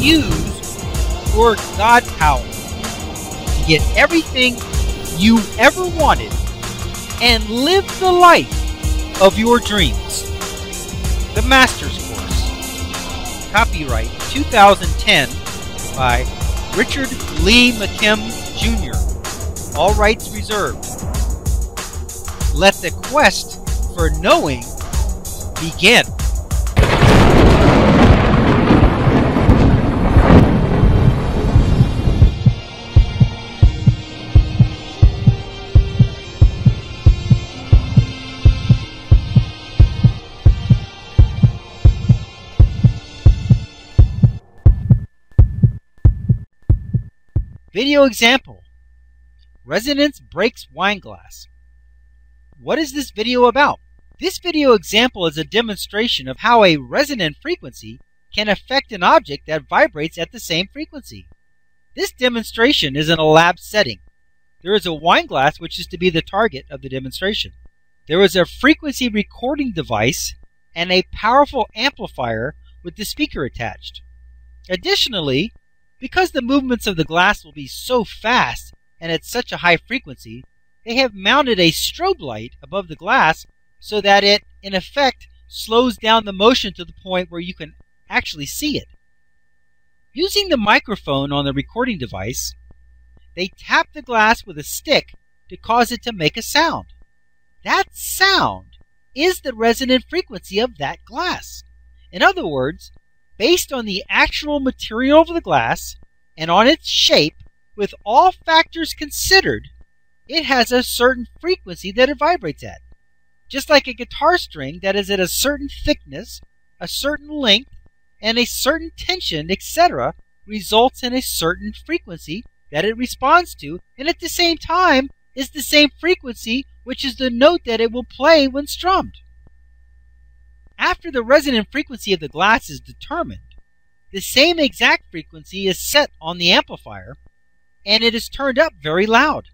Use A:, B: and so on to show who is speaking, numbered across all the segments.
A: use your God power to get everything you ever wanted and live the life of your dreams. The Master's Course. Copyright 2010 by Richard Lee McKim Jr. All rights reserved. Let the quest for knowing begin. Video example. Resonance breaks wine glass. What is this video about? This video example is a demonstration of how a resonant frequency can affect an object that vibrates at the same frequency. This demonstration is in a lab setting. There is a wine glass which is to be the target of the demonstration. There is a frequency recording device and a powerful amplifier with the speaker attached. Additionally, because the movements of the glass will be so fast and at such a high frequency, they have mounted a strobe light above the glass so that it, in effect, slows down the motion to the point where you can actually see it. Using the microphone on the recording device, they tap the glass with a stick to cause it to make a sound. That sound is the resonant frequency of that glass. In other words, based on the actual material of the glass and on its shape, with all factors considered, it has a certain frequency that it vibrates at. Just like a guitar string that is at a certain thickness, a certain length, and a certain tension, etc., results in a certain frequency that it responds to, and at the same time is the same frequency which is the note that it will play when strummed. After the resonant frequency of the glass is determined, the same exact frequency is set on the amplifier, and it is turned up very loud.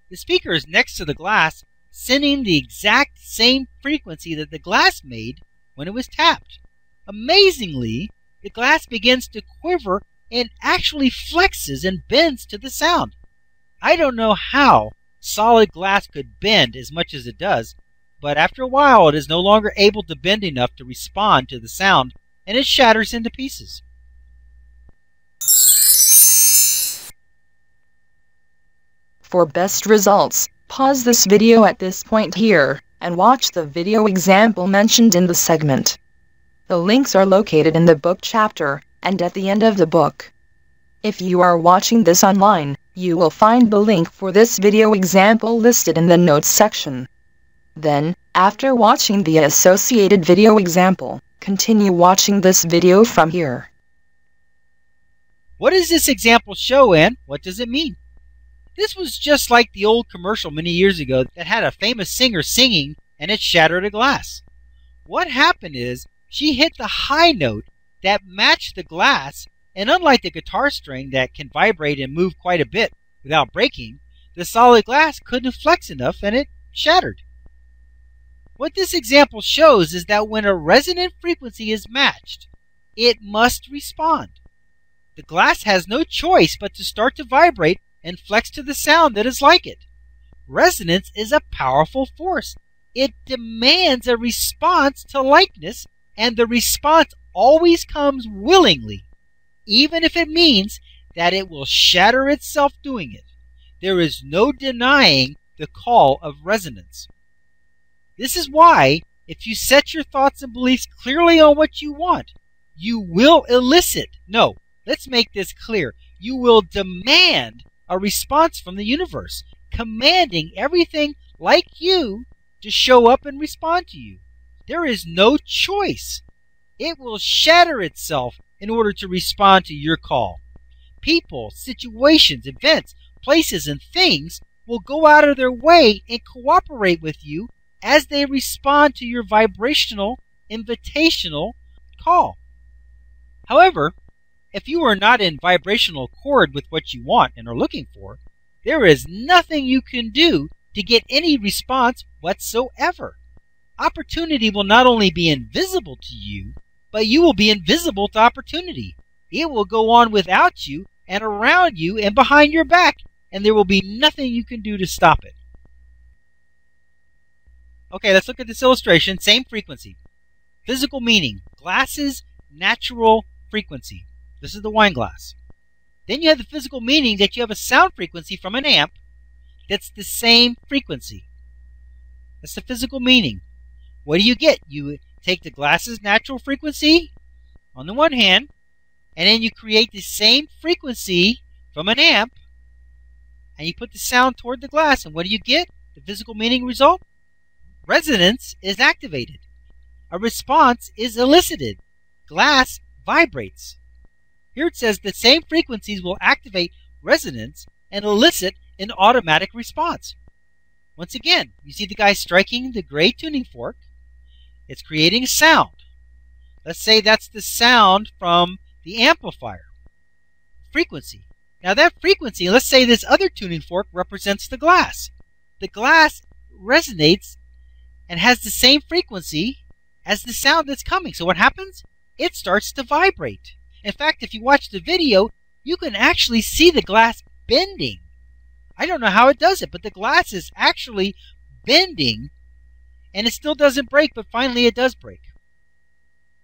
A: The speaker is next to the glass, sending the exact same frequency that the glass made when it was tapped. Amazingly, the glass begins to quiver and actually flexes and bends to the sound. I don't know how solid glass could bend as much as it does, but after a while it is no longer able to bend enough to respond to the sound, and it shatters into pieces.
B: For best results, pause this video at this point here, and watch the video example mentioned in the segment. The links are located in the book chapter, and at the end of the book. If you are watching this online, you will find the link for this video example listed in the notes section. Then, after watching the associated video example, continue watching this video from here.
A: What does this example show, and what does it mean? This was just like the old commercial many years ago that had a famous singer singing and it shattered a glass. What happened is she hit the high note that matched the glass, and unlike the guitar string that can vibrate and move quite a bit without breaking, the solid glass couldn't flex enough and it shattered. What this example shows is that when a resonant frequency is matched, it must respond. The glass has no choice but to start to vibrate and flex to the sound that is like it. Resonance is a powerful force. It demands a response to likeness, and the response always comes willingly, even if it means that it will shatter itself doing it. There is no denying the call of resonance. This is why, if you set your thoughts and beliefs clearly on what you want, you will elicit, no, let's make this clear, you will demand a response from the universe, commanding everything like you to show up and respond to you. There is no choice. It will shatter itself in order to respond to your call. People, situations, events, places, and things will go out of their way and cooperate with you as they respond to your vibrational, invitational call. However, if you are not in vibrational accord with what you want and are looking for, there is nothing you can do to get any response whatsoever. Opportunity will not only be invisible to you, but you will be invisible to opportunity. it will go on without you and around you and behind your back, and there will be nothing you can do to stop it. Okay, let's look at this illustration. Same frequency. Physical meaning. Glass's natural frequency. This is the wine glass. Then you have the physical meaning that you have a sound frequency from an amp that's the same frequency. That's the physical meaning. What do you get? You take the glass's natural frequency on the one hand, and then you create the same frequency from an amp, and you put the sound toward the glass, and what do you get? The physical meaning result? Resonance is activated. A response is elicited. Glass vibrates. Here it says the same frequencies will activate resonance and elicit an automatic response. Once again, you see the guy striking the gray tuning fork. It's creating a sound. Let's say that's the sound from the amplifier. Frequency. Now that frequency, let's say this other tuning fork represents the glass. The glass resonates and has the same frequency as the sound that's coming. So what happens? It starts to vibrate. In fact, if you watch the video, you can actually see the glass bending. I don't know how it does it, but the glass is actually bending, and it still doesn't break, but finally it does break.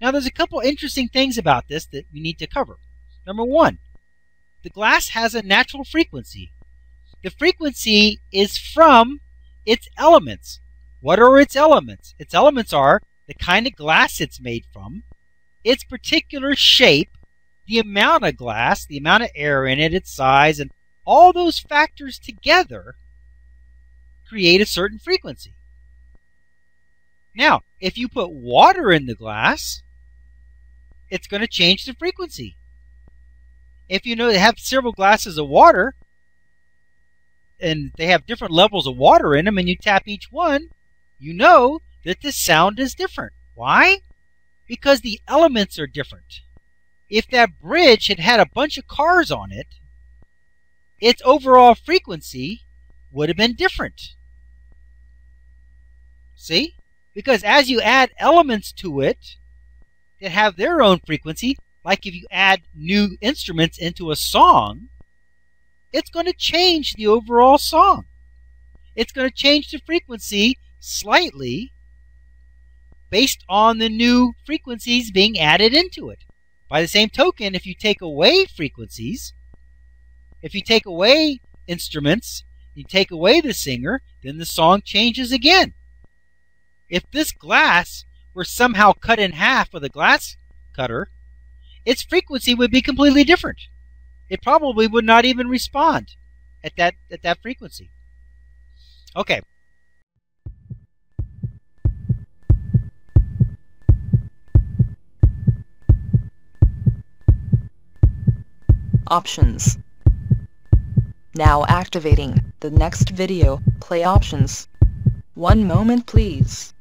A: Now, there's a couple interesting things about this that we need to cover. Number one, the glass has a natural frequency. The frequency is from its elements. What are its elements? Its elements are the kind of glass it's made from, its particular shape, the amount of glass, the amount of air in it, its size, and all those factors together create a certain frequency. Now, if you put water in the glass, it's going to change the frequency. If you know they have several glasses of water, and they have different levels of water in them, and you tap each one, you know that the sound is different. Why? Because the elements are different. If that bridge had had a bunch of cars on it, its overall frequency would have been different. See? Because as you add elements to it that have their own frequency, like if you add new instruments into a song, it's going to change the overall song. It's going to change the frequency slightly based on the new frequencies being added into it. By the same token, if you take away frequencies, if you take away instruments, you take away the singer, then the song changes again. If this glass were somehow cut in half with a glass cutter, its frequency would be completely different. It probably would not even respond at that frequency. Okay.
B: Options. Now activating the next video play options. One moment please.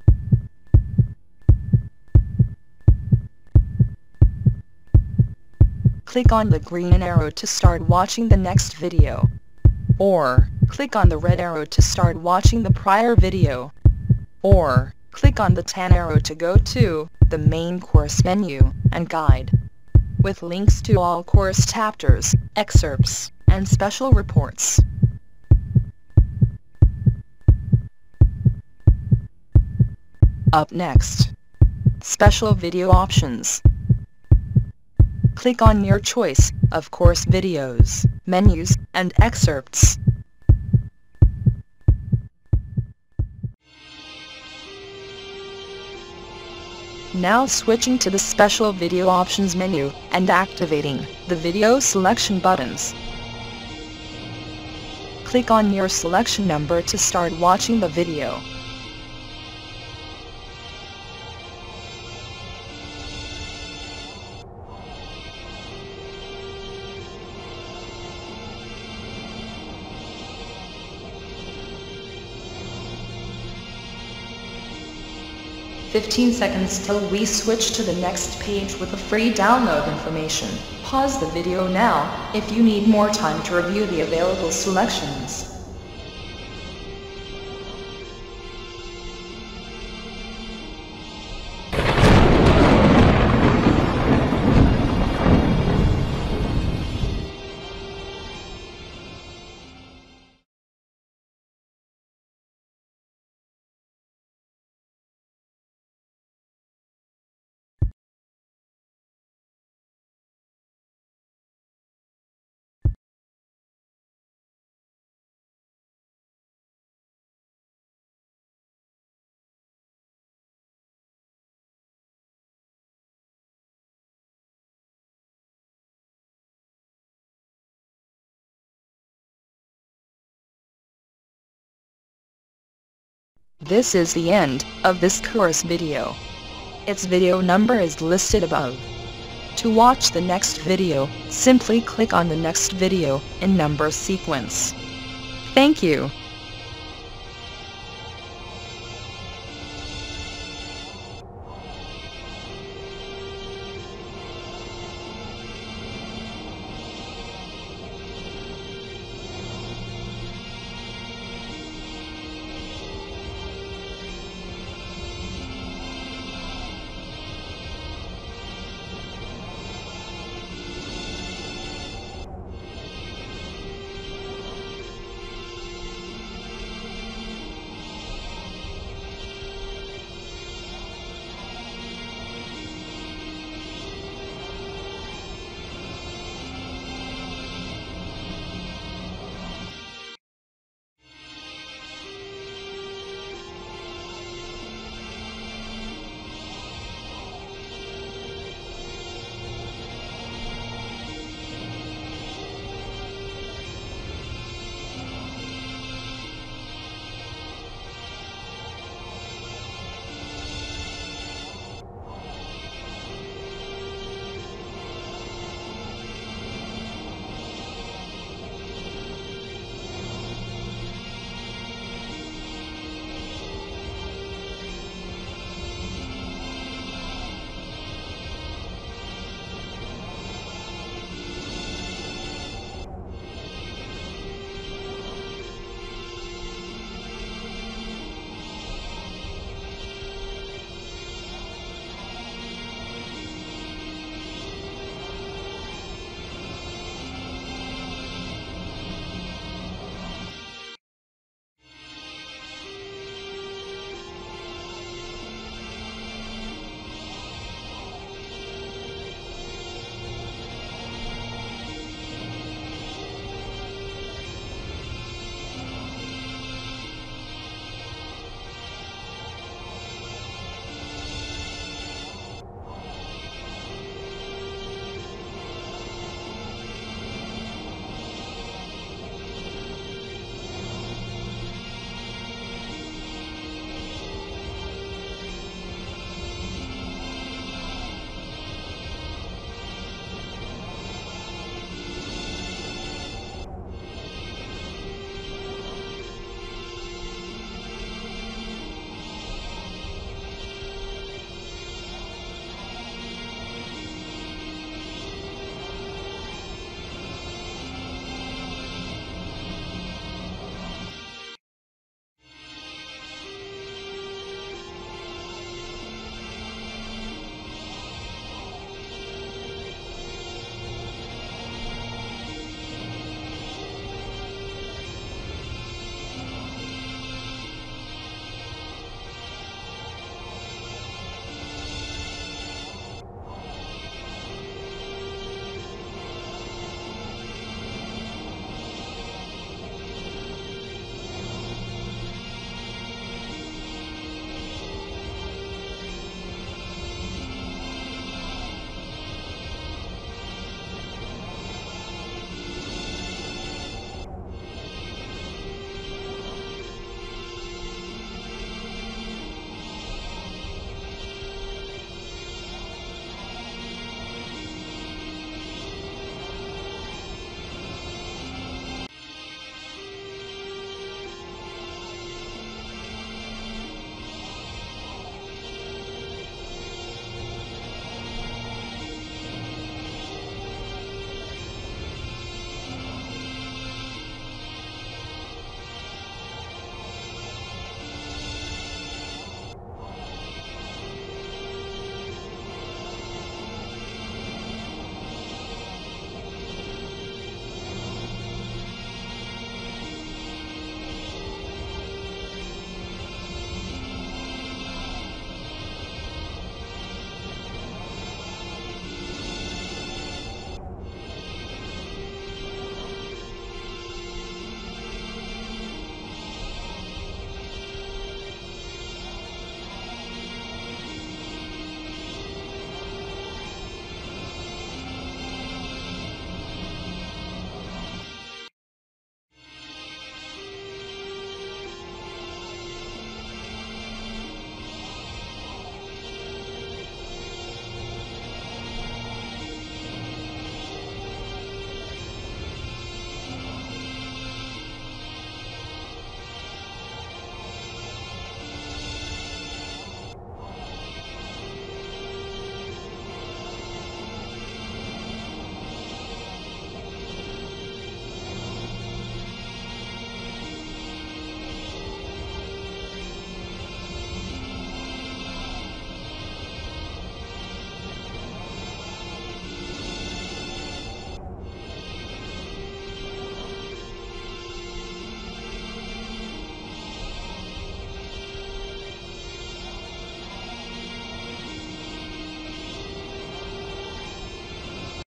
B: Click on the green arrow to start watching the next video. Or, click on the red arrow to start watching the prior video. Or, click on the tan arrow to go to the main course menu and guide, with links to all course chapters, excerpts, and special reports. Up next, special video options. Click on your choice of course videos, menus, and excerpts. Now switching to the special video options menu and activating the video selection buttons. Click on your selection number to start watching the video. "15 seconds till we switch to the next page with the free download information. Pause the video now if you need more time to review the available selections." This is the end of this course video. Its video number is listed above. To watch the next video, simply click on the next video in number sequence. Thank you.